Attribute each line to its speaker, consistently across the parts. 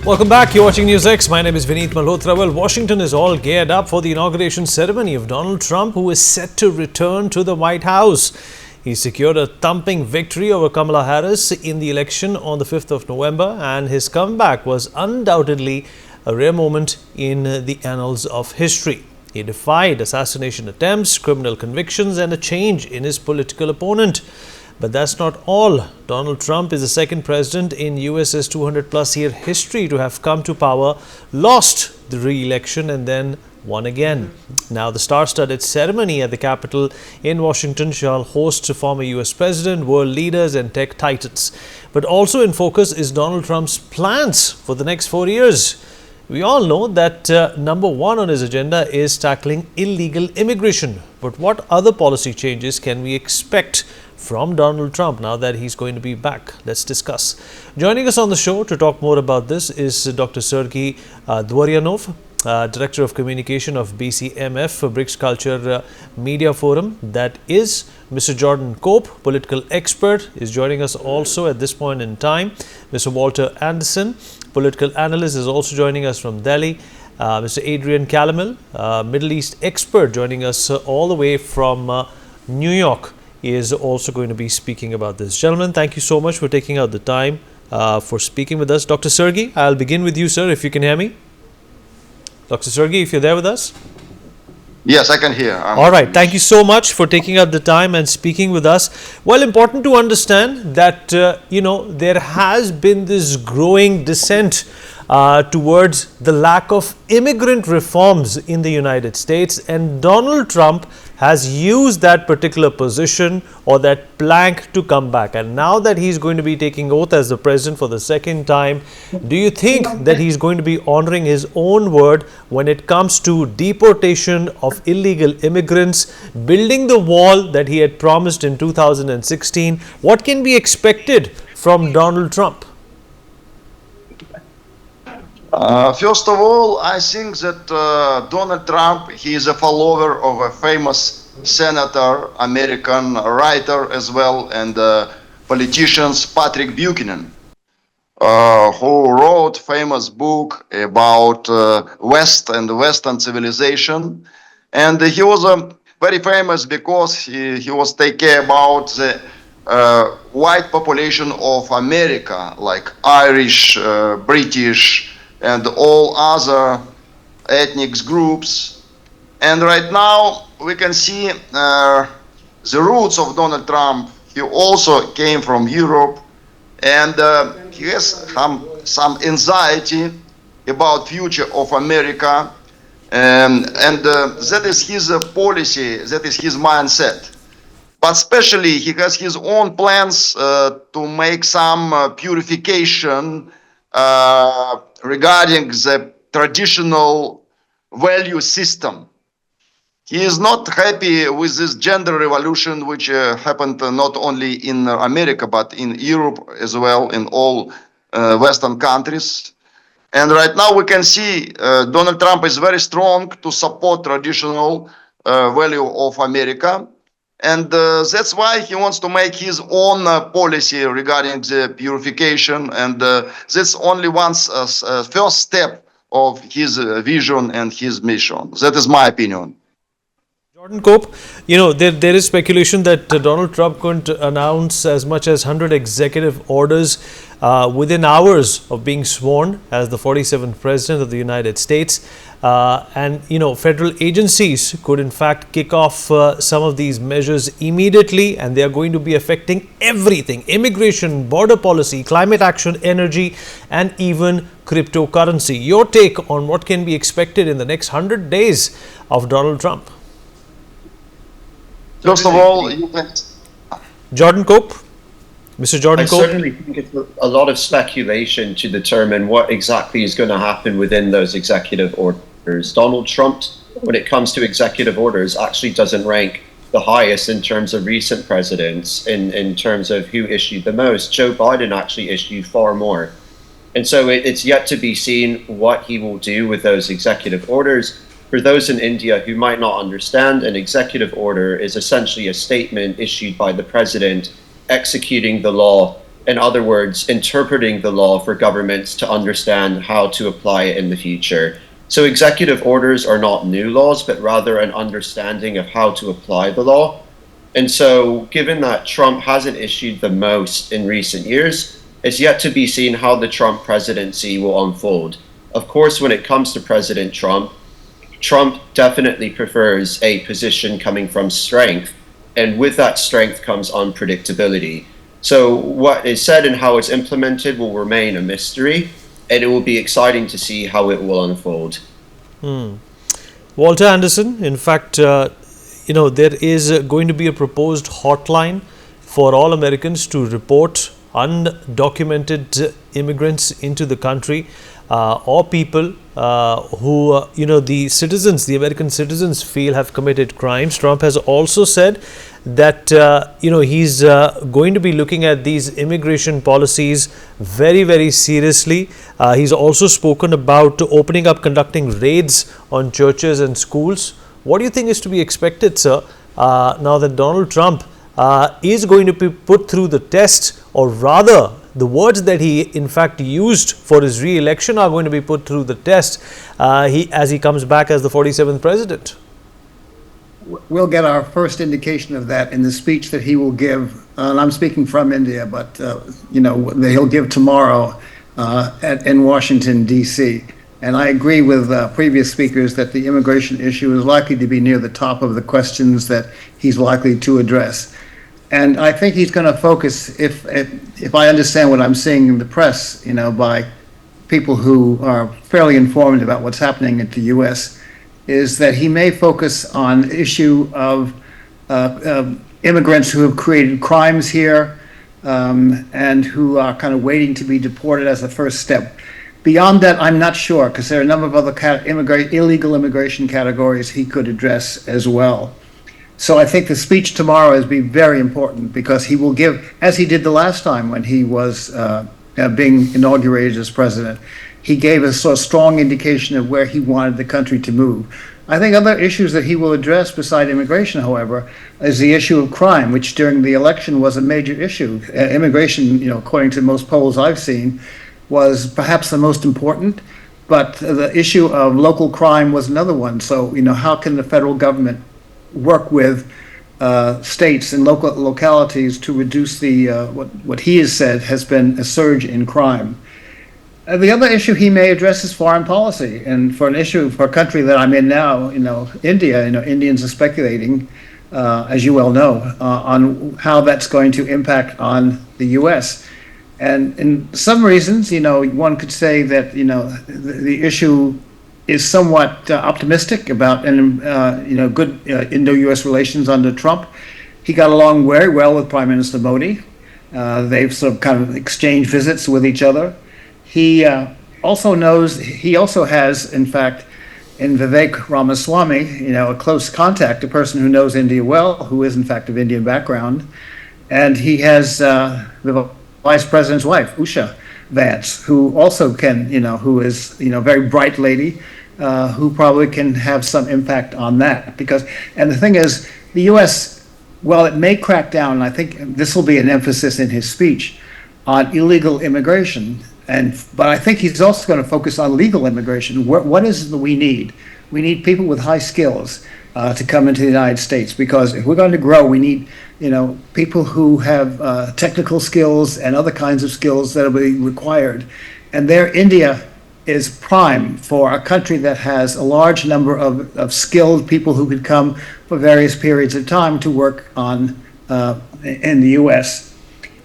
Speaker 1: Welcome back. You're watching NewsX. My name is Vineet Malhotra. Well, Washington is all geared up for the inauguration ceremony of Donald Trump, who is set to return to the White House. He secured a thumping victory over Kamala Harris in the election on the 5th of November, and his comeback was undoubtedly a rare moment in the annals of history. He defied assassination attempts, criminal convictions, and a change in his political opponent. But that's not all. Donald Trump is the second president in US's 200-plus year history to have come to power, lost the re-election, and then won again. Now, the star-studded ceremony at the Capitol in Washington shall host former US president, world leaders, and tech titans. But also in focus is Donald Trump's plans for the next 4 years. We all know that number one on his agenda is tackling illegal immigration. But what other policy changes can we expect from Donald Trump now that he's going to be back? Let's discuss. Joining us on the show to talk more about this is Dr. Sergey Dvoryanov, Director of Communication of BCMF, BRICS Culture Media Forum. That is Mr. Jordan Cope, political expert, is joining us also at this point in time. Mr. Walter Anderson, political analyst, is also joining us from Delhi. Mr. Adrian Calamel, Middle East expert, joining us all the way from New York, is also going to be speaking about this. Gentlemen, thank you so much for taking out the time for speaking with us. Dr. Sergey, I'll begin with you, sir, if you can hear me. Dr. Sergey, if you're there with us.
Speaker 2: Yes, I can hear.
Speaker 1: All right. Thank you so much for taking out the time and speaking with us. Well, important to understand that, there has been this growing dissent towards the lack of immigrant reforms in the United States, and Donald Trump has used that particular position or that plank to come back. And now that he's going to be taking oath as the president for the second time, do you think that he's going to be honoring his own word when it comes to deportation of illegal immigrants, building the wall that he had promised in 2016? What can be expected from Donald Trump?
Speaker 2: First of all, I think that Donald Trump, he is a follower of a famous senator, American writer as well, and politician Patrick Buchanan, who wrote famous book about West and Western civilization. And he was very famous because he was take care about the white population of America, like Irish, British, and all other ethnic groups. And right now we can see the roots of Donald Trump. He also came from Europe, and he has some anxiety about future of America, and that is his policy, that is his mindset. But especially he has his own plans to make some purification regarding the traditional value system. He is not happy with this gender revolution, which happened not only in America, but in Europe as well, in all Western countries. And right now we can see Donald Trump is very strong to support traditional value of America. And that's why he wants to make his own policy regarding the purification. And that's only one first step of his vision and his mission. That is my opinion.
Speaker 1: Jordan Cope, there is speculation that Donald Trump could announce as much as 100 executive orders within hours of being sworn as the 47th president of the United States. And federal agencies could in fact kick off some of these measures immediately, and they are going to be affecting everything: immigration, border policy, climate action, energy, and even cryptocurrency. Your take on what can be expected in the next 100 days of Donald Trump?
Speaker 2: First of all,
Speaker 1: Jordan Cope. Mr. Jordan Cope.
Speaker 3: I certainly think it's a lot of speculation to determine what exactly is going to happen within those executive orders. Donald Trump, when it comes to executive orders, actually doesn't rank the highest in terms of recent presidents, in terms of who issued the most. Joe Biden actually issued far more. And so it's yet to be seen what he will do with those executive orders. For those in India who might not understand, an executive order is essentially a statement issued by the president executing the law In other words, interpreting the law for governments to understand how to apply it in the future. So executive orders are not new laws, but rather an understanding of how to apply the law. And so, given that Trump hasn't issued the most in recent years, it's yet to be seen how the Trump presidency will unfold. Of course, when it comes to President Trump, Trump definitely prefers a position coming from strength, and with that strength comes unpredictability. So what is said and how it's implemented will remain a mystery, and it will be exciting to see how it will unfold.
Speaker 1: Walter Anderson, in fact, there is going to be a proposed hotline for all Americans to report undocumented immigrants into the country, or people who, the American citizens feel have committed crimes. Trump has also said that, he's going to be looking at these immigration policies very, very seriously. He's also spoken about opening up, conducting raids on churches and schools. What do you think is to be expected, sir, now that Donald Trump is going to be put through the test, or rather the words that he in fact used for his re-election are going to be put through the test as he comes back as the 47th president?
Speaker 4: We'll get our first indication of that in the speech that he will give, and I'm speaking from India, but that he'll give tomorrow in Washington, D.C. And I agree with previous speakers that the immigration issue is likely to be near the top of the questions that he's likely to address. And I think he's going to focus, if I understand what I'm seeing in the press, by people who are fairly informed about what's happening at the U.S., is that he may focus on the issue of immigrants who have created crimes here and who are kind of waiting to be deported as a first step. Beyond that, I'm not sure, because there are a number of other illegal immigration categories he could address as well. So I think the speech tomorrow is be very important, because he will give, as he did the last time when he was being inaugurated as president, he gave a sort of strong indication of where he wanted the country to move. I think other issues that he will address beside immigration, however, is the issue of crime, which during the election was a major issue. Immigration, according to most polls I've seen, was perhaps the most important, but the issue of local crime was another one. So, how can the federal government work with states and local localities to reduce the what he has said has been a surge in crime? The other issue he may address is foreign policy, and for a country that I'm in now, India, Indians are speculating, as you well know, on how that's going to impact on the U.S. And in some reasons, one could say that the issue is somewhat optimistic about good Indo-U.S. relations under Trump. He got along very well with Prime Minister Modi. They've sort of kind of exchanged visits with each other. He also has, in fact, in Vivek Ramaswamy, a close contact, a person who knows India well, who is in fact of Indian background. And he has the Vice President's wife, Usha Vance, who also can, who is, a very bright lady, who probably can have some impact on that. And the thing is, the U.S., while it may crack down, and I think this will be an emphasis in his speech, on illegal immigration, but I think he's also going to focus on legal immigration. What is it that we need? We need people with high skills to come into the United States, because if we're going to grow, we need people who have technical skills and other kinds of skills that will be required. And there, India is prime for a country that has a large number of skilled people who could come for various periods of time to work on in the U.S.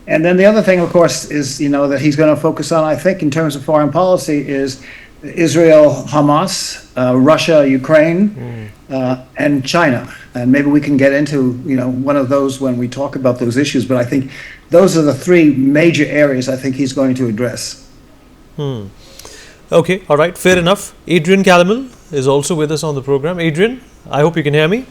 Speaker 4: And then the other thing, of course, is that he's going to focus on, I think, in terms of foreign policy, is Israel, Hamas, Russia, Ukraine, and China. And maybe we can get into one of those when we talk about those issues. But I think those are the three major areas I think he's going to address.
Speaker 1: Okay, all right, fair enough. Adrian Calamel is also with us on the program. Adrian, I hope you can hear me.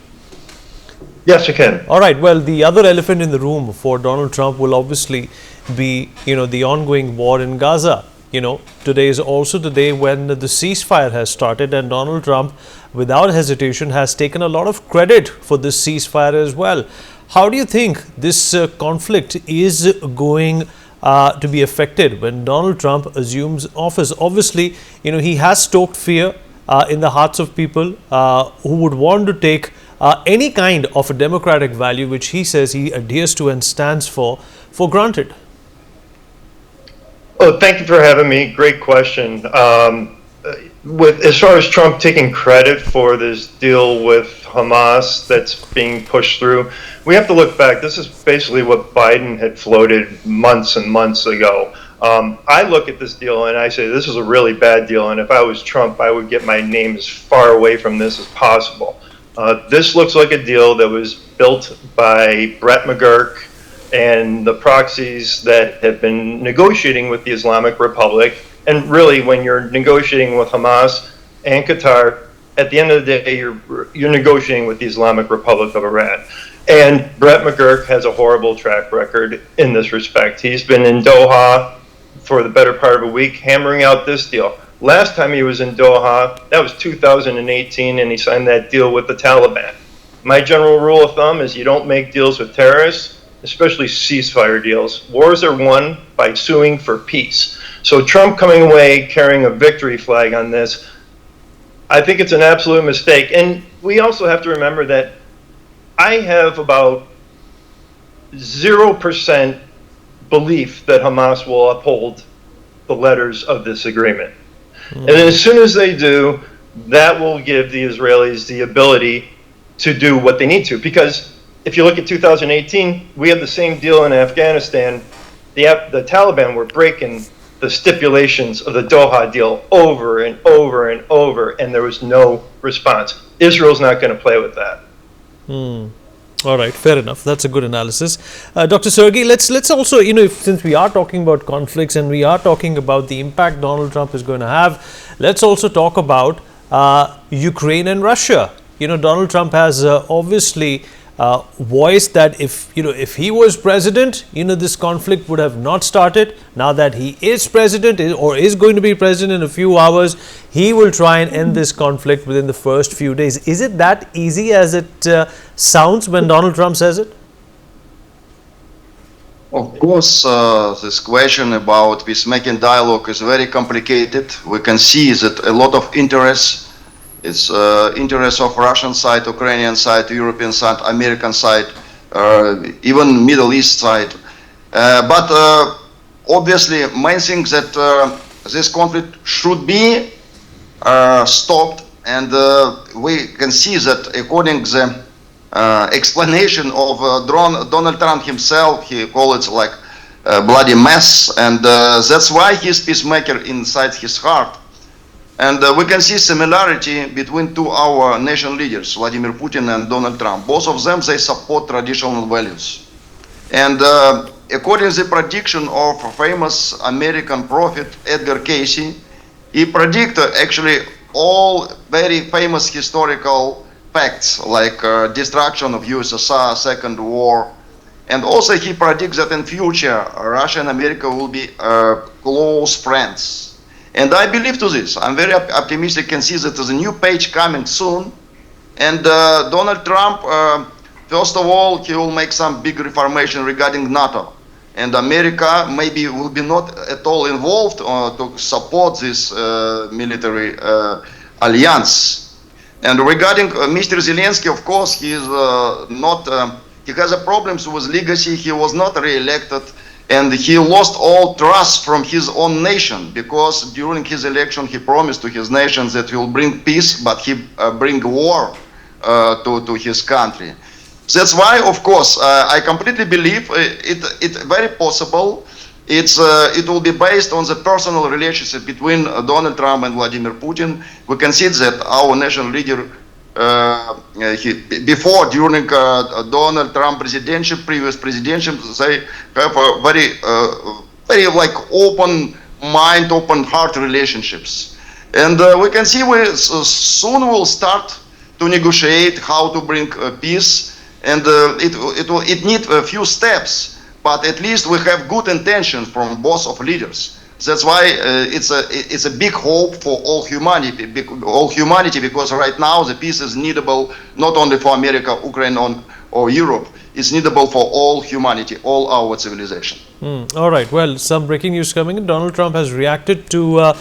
Speaker 5: Yes, you can.
Speaker 1: All right. Well, the other elephant in the room for Donald Trump will obviously be, the ongoing war in Gaza. Today is also the day when the ceasefire has started, and Donald Trump, without hesitation, has taken a lot of credit for this ceasefire as well. How do you think this conflict is going to be affected when Donald Trump assumes office? Obviously, he has stoked fear in the hearts of people who would want to take any kind of a democratic value which he says he adheres to and stands for granted.
Speaker 5: Oh, thank you for having me. Great question. With as far as Trump taking credit for this deal with Hamas that's being pushed through, we have to look back. This is basically what Biden had floated months and months ago. I look at this deal and I say this is a really bad deal, and if I was Trump, I would get my name as far away from this as possible. This looks like a deal that was built by Brett McGurk and the proxies that have been negotiating with the Islamic Republic. And really, when you're negotiating with Hamas and Qatar, at the end of the day, you're negotiating with the Islamic Republic of Iran. And Brett McGurk has a horrible track record in this respect. He's been in Doha for the better part of a week, hammering out this deal. Last time he was in Doha, that was 2018, and he signed that deal with the Taliban. My general rule of thumb is you don't make deals with terrorists, especially ceasefire deals. Wars are won by suing for peace. So Trump coming away carrying a victory flag on this, I think it's an absolute mistake. And we also have to remember that I have about 0% belief that Hamas will uphold the letters of this agreement. And as soon as they do, that will give the Israelis the ability to do what they need to. Because if you look at 2018, we had the same deal in Afghanistan. The Taliban were breaking the stipulations of the Doha deal over and over and over, and there was no response. Israel's not going to play with that.
Speaker 1: All right, fair enough. That's a good analysis. Dr. Sergey, let's also, since we are talking about conflicts and we are talking about the impact Donald Trump is going to have, let's also talk about Ukraine and Russia. Donald Trump has obviously voiced that if he was president, this conflict would have not started. Now that he is president or is going to be president in a few hours, he will try and end this conflict within the first few days. Is it that easy as it sounds when Donald Trump says it?
Speaker 2: Of course, this question about peacemaking dialogue is very complicated. We can see that a lot of interest. It's interest of Russian side, Ukrainian side, European side, American side, even Middle East side. But obviously, main thing that this conflict should be stopped, and we can see that according to the explanation of Donald Trump himself, he called it like a bloody mess, and that's why he's peacemaker inside his heart. And we can see similarity between our nation leaders, Vladimir Putin and Donald Trump. Both of them, they support traditional values. And according to the prediction of famous American prophet Edgar Cayce, he predicted actually all very famous historical facts like destruction of USSR, Second War. And also he predicts that in future, Russia and America will be close friends. And I believe to this. I'm very optimistic and see that there's a new page coming soon. And Donald Trump, first of all, he will make some big reformation regarding NATO. And America maybe will be not at all involved to support this military alliance. And regarding Mr. Zelensky, of course, he is he has problems with legacy. He was not re-elected. And he lost all trust from his own nation, because during his election he promised to his nation that he will bring peace, but he bring war to his country. That's why, of course, I completely believe it's very possible. It will be based on the personal relationship between Donald Trump and Vladimir Putin. We can see that our national leader, before, during Donald Trump previous presidential, they have a very like open mind, open heart relationships. And we can see we soon will start to negotiate how to bring peace. And it needs a few steps, but at least we have good intentions from both of leaders. That's why it's a big hope for all humanity, because right now the peace is needable not only for America, Ukraine, or Europe is needable for all humanity, all our civilization.
Speaker 1: All right. Well, some breaking news coming in. Donald Trump has reacted to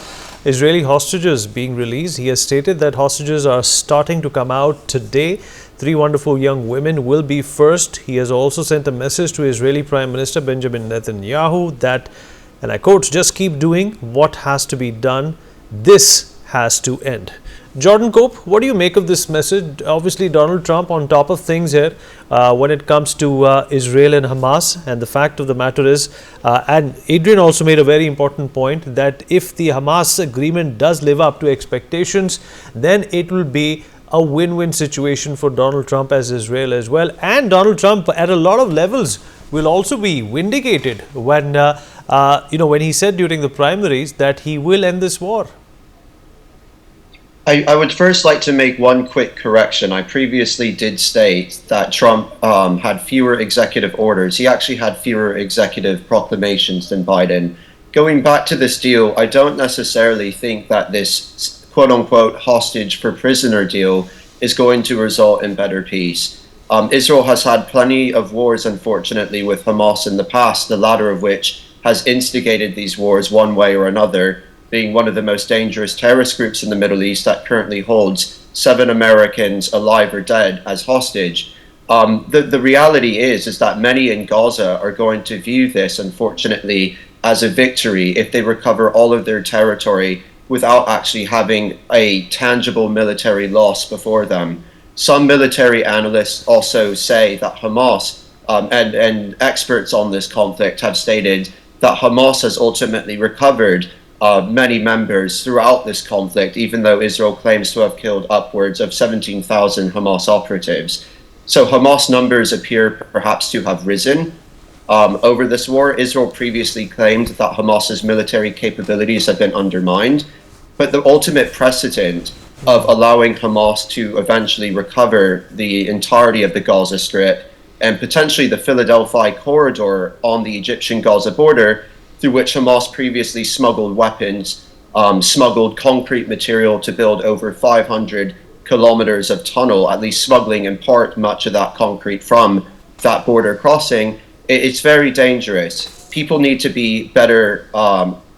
Speaker 1: Israeli hostages being released. He has stated that hostages are starting to come out today. 3 wonderful young women will be first. He has also sent a message to Israeli Prime Minister Benjamin Netanyahu that, and I quote, "Just keep doing what has to be done. This has to end." Jordan Cope, what do you make of this message? Obviously, Donald Trump on top of things here when it comes to Israel and Hamas. And the fact of the matter is, and Adrian also made a very important point, that if the Hamas agreement does live up to expectations, then it will be a win-win situation for Donald Trump as Israel as well. And Donald Trump at a lot of levels will also be vindicated when, when he said during the primaries that he will end this war.
Speaker 3: I would first like to make one quick correction. I previously did state that Trump had fewer executive orders. He actually had fewer executive proclamations than Biden. Going back to this deal, I don't necessarily think that this quote-unquote hostage for prisoner deal is going to result in better peace. Israel has had plenty of wars, unfortunately, with Hamas in the past, the latter of which has instigated these wars one way or another, being one of the most dangerous terrorist groups in the Middle East that currently holds 7 Americans alive or dead as hostage. The reality is that many in Gaza are going to view this, unfortunately, as a victory if they recover all of their territory without actually having a tangible military loss before them. Some military analysts also say that Hamas, and experts on this conflict have stated that Hamas has ultimately recovered many members throughout this conflict, even though Israel claims to have killed upwards of 17,000 Hamas operatives. So Hamas numbers appear perhaps to have risen over this war. Israel previously claimed that Hamas's military capabilities have been undermined, but the ultimate precedent of allowing Hamas to eventually recover the entirety of the Gaza Strip and potentially the Philadelphia corridor on the Egyptian-Gaza border, through which Hamas previously smuggled weapons, smuggled concrete material to build over 500 kilometers of tunnel, at least smuggling in part much of that concrete from that border crossing. It's very dangerous. People need to be better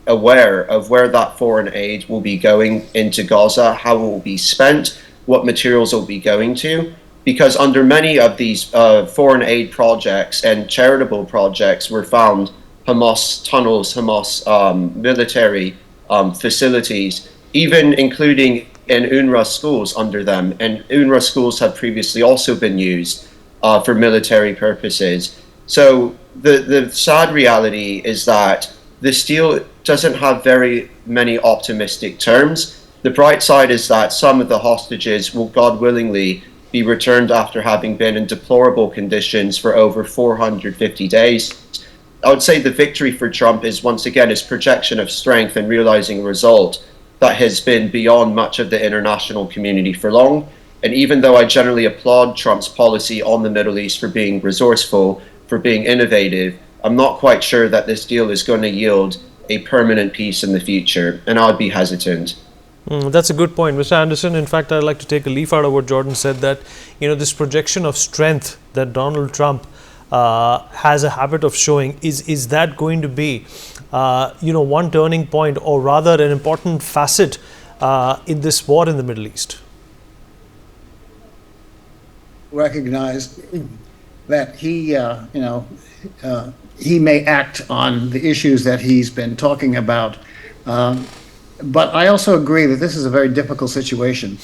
Speaker 3: aware of where that foreign aid will be going into Gaza, how it will be spent, what materials it will be going to, because under many of these foreign aid projects and charitable projects were found Hamas tunnels, Hamas military facilities, even including in UNRWA schools under them. And UNRWA schools have previously also been used for military purposes. So the sad reality is that this deal doesn't have very many optimistic terms. The bright side is that some of the hostages will, God willingly, be returned after having been in deplorable conditions for over 450 days. I would say the victory for Trump is, once again, his projection of strength and realizing a result that has been beyond much of the international community for long. And even though I generally applaud Trump's policy on the Middle East for being resourceful, for being innovative, I'm not quite sure that this deal is going to yield a permanent peace in the future, and I'd be hesitant.
Speaker 1: That's a good point, Mr. Anderson. In fact, I'd like to take a leaf out of what Jordan said, that this projection of strength that Donald Trump has a habit of showing, is that going to be one turning point, or rather an important facet in this war in the Middle East?
Speaker 4: Recognize that he may act on the issues that he's been talking about. But I also agree that this is a very difficult situation.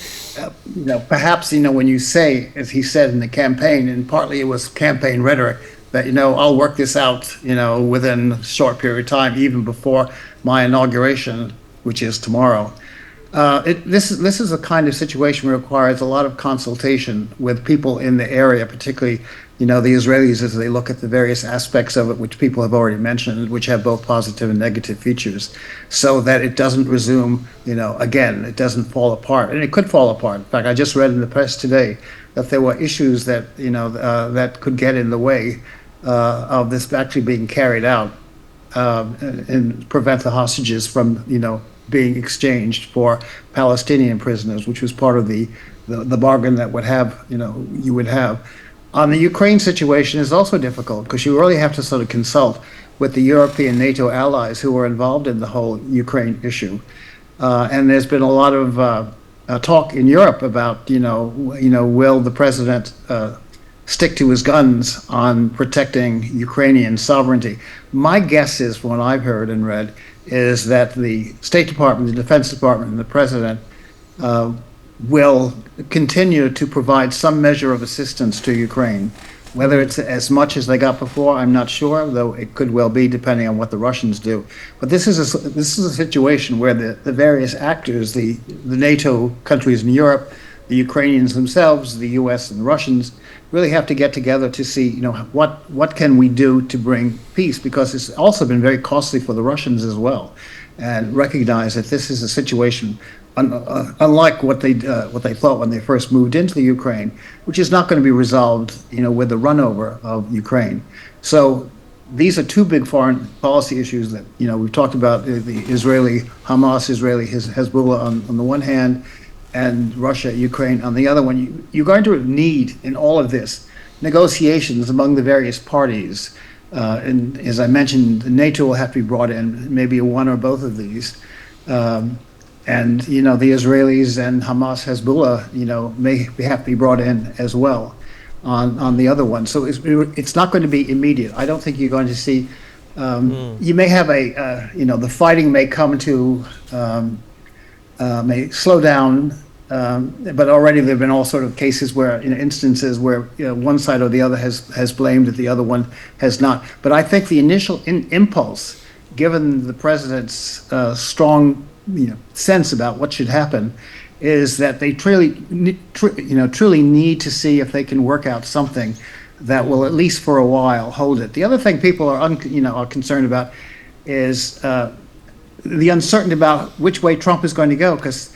Speaker 4: Perhaps, when you say, as he said in the campaign, and partly it was campaign rhetoric, that, I'll work this out, within a short period of time, even before my inauguration, which is tomorrow. This is a kind of situation that requires a lot of consultation with people in the area, particularly the Israelis, as they look at the various aspects of it, which people have already mentioned, which have both positive and negative features, so that it doesn't resume, again, it doesn't fall apart. And it could fall apart. In fact, I just read in the press today that there were issues that, that could get in the way of this actually being carried out and prevent the hostages from, being exchanged for Palestinian prisoners, which was part of the bargain that would have, you would have. On the Ukraine situation is also difficult because you really have to sort of consult with the European NATO allies who are involved in the whole Ukraine issue. And there's been a lot of talk in Europe about, will the president stick to his guns on protecting Ukrainian sovereignty? My guess is, from what I've heard and read, is that the State Department, the Defense Department, and the president will continue to provide some measure of assistance to Ukraine. Whether it's as much as they got before, I'm not sure, though it could well be, depending on what the Russians do. But this is a situation where the various actors, the NATO countries in Europe, the Ukrainians themselves, the U.S. and the Russians, really have to get together to see, what can we do to bring peace, because it's also been very costly for the Russians as well, and recognize that this is a situation unlike what they thought when they first moved into the Ukraine, which is not going to be resolved, with the runover of Ukraine. So these are two big foreign policy issues that, we've talked about, the Israeli Hamas, Israeli Hezbollah on the one hand, and Russia, Ukraine on the other one. You're going to need, in all of this, negotiations among the various parties. And as I mentioned, NATO will have to be brought in, maybe one or both of these. And, the Israelis and Hamas, Hezbollah, may have to be brought in as well on the other one. So it's not going to be immediate. I don't think you're going to see, you may have the fighting may come to, may slow down, but already there have been all sort of cases where, instances where one side or the other has blamed it, the other one has not. But I think the initial impulse, given the president's strong sense about what should happen, is that they truly need to see if they can work out something that will, at least for a while, hold it. The other thing people are concerned about is the uncertainty about which way Trump is going to go, because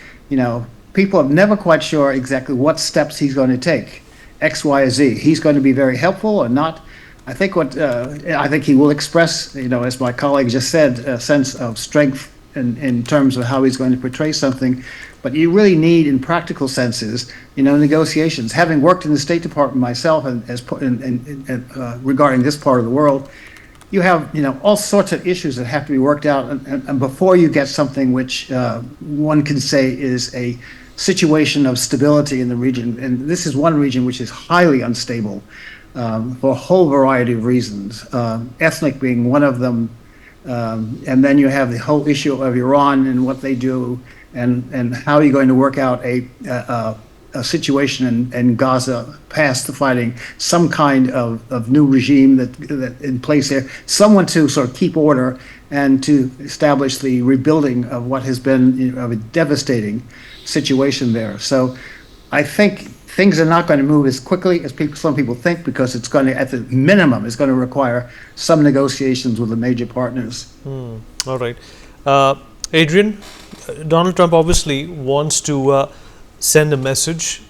Speaker 4: people are never quite sure exactly what steps he's going to take, X, Y, or Z. He's going to be very helpful or not. I think he will express, as my colleague just said, a sense of strength in terms of how he's going to portray something. But you really need, in practical senses, negotiations. Having worked in the State Department myself, and regarding this part of the world, you have all sorts of issues that have to be worked out, and before you get something which one can say is a situation of stability in the region. And this is one region which is highly unstable for a whole variety of reasons, ethnic being one of them. And then you have the whole issue of Iran and what they do, and how are you going to work out a situation in Gaza past the fighting, some kind of new regime that in place there, someone to sort of keep order and to establish the rebuilding of what has been a devastating situation there. So I think things are not going to move as quickly as some people think, because it's going to, at the minimum, it's going to require some negotiations with the major partners.
Speaker 1: All right. Adrian, Donald Trump obviously wants to send a message,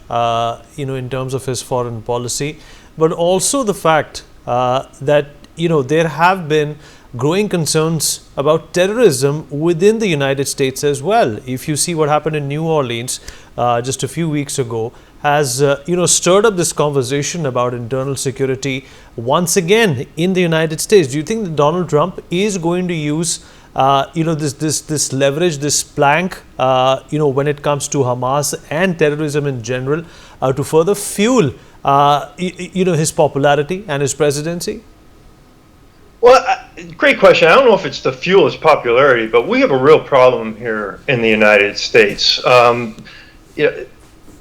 Speaker 1: in terms of his foreign policy, but also the fact that, there have been growing concerns about terrorism within the United States as well. If you see what happened in New Orleans just a few weeks ago, has stirred up this conversation about internal security once again in the United States. Do you think that Donald Trump is going to use this leverage, this plank, when it comes to Hamas and terrorism in general, to further fuel his popularity and his presidency?
Speaker 5: Well, great question. I don't know if it's to fuel his popularity, but we have a real problem here in the United States.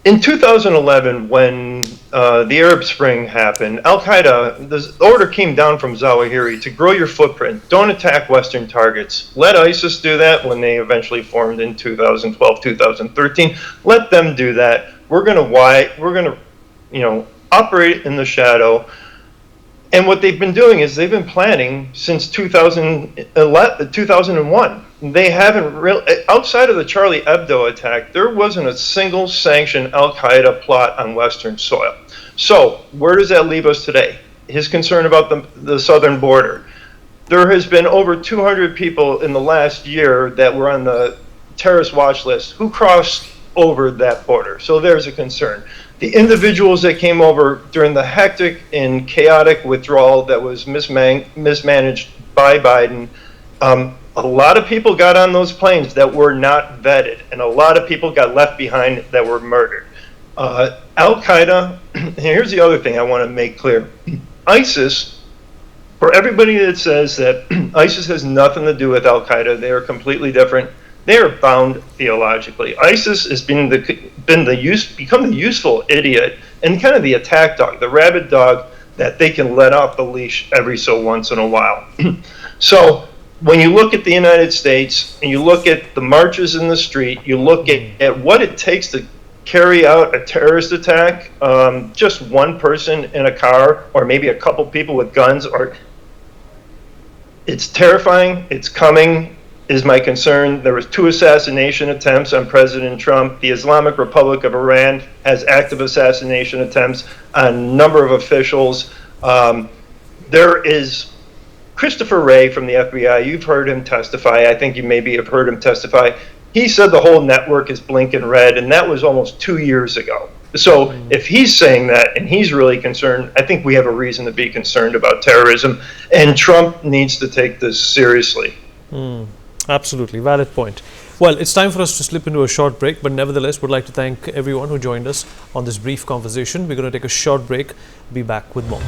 Speaker 5: In 2011, when the Arab Spring happened, Al-Qaeda, the order came down from Zawahiri to grow your footprint, don't attack Western targets. Let ISIS do that when they eventually formed in 2012, 2013. Let them do that. We're going to operate in the shadow. And what they've been doing is they've been planning since 2001. They haven't really, outside of the Charlie Hebdo attack, there wasn't a single sanctioned Al-Qaeda plot on Western soil. So where does that leave us today? His concern about the southern border. There has been over 200 people in the last year that were on the terrorist watch list who crossed over that border. So there's a concern. the individuals that came over during the hectic and chaotic withdrawal that was mismanaged by Biden, a lot of people got on those planes that were not vetted, and a lot of people got left behind that were murdered. Al-Qaeda, and here's the other thing I want to make clear. ISIS, for everybody that says that ISIS has nothing to do with Al-Qaeda, they are completely different. They are bound theologically. ISIS has become the useful idiot and kind of the attack dog, the rabid dog that they can let off the leash every so once in a while. So when you look at the United States and you look at the marches in the street, you look at what it takes to carry out a terrorist attack, just one person in a car or maybe a couple people with guns, it's terrifying. It's coming, is my concern. There was 2 assassination attempts on President Trump. The Islamic Republic of Iran has active assassination attempts on a number of officials. There is Christopher Wray from the FBI. You've heard him testify. I think you maybe have heard him testify. He said the whole network is blinking red, and that was almost 2 years ago. So if he's saying that and he's really concerned, I think we have a reason to be concerned about terrorism, and Trump needs to take this seriously.
Speaker 1: Absolutely, valid point. Well, it's time for us to slip into a short break, but nevertheless, would like to thank everyone who joined us on this brief conversation. We're going to take a short break, be back with more.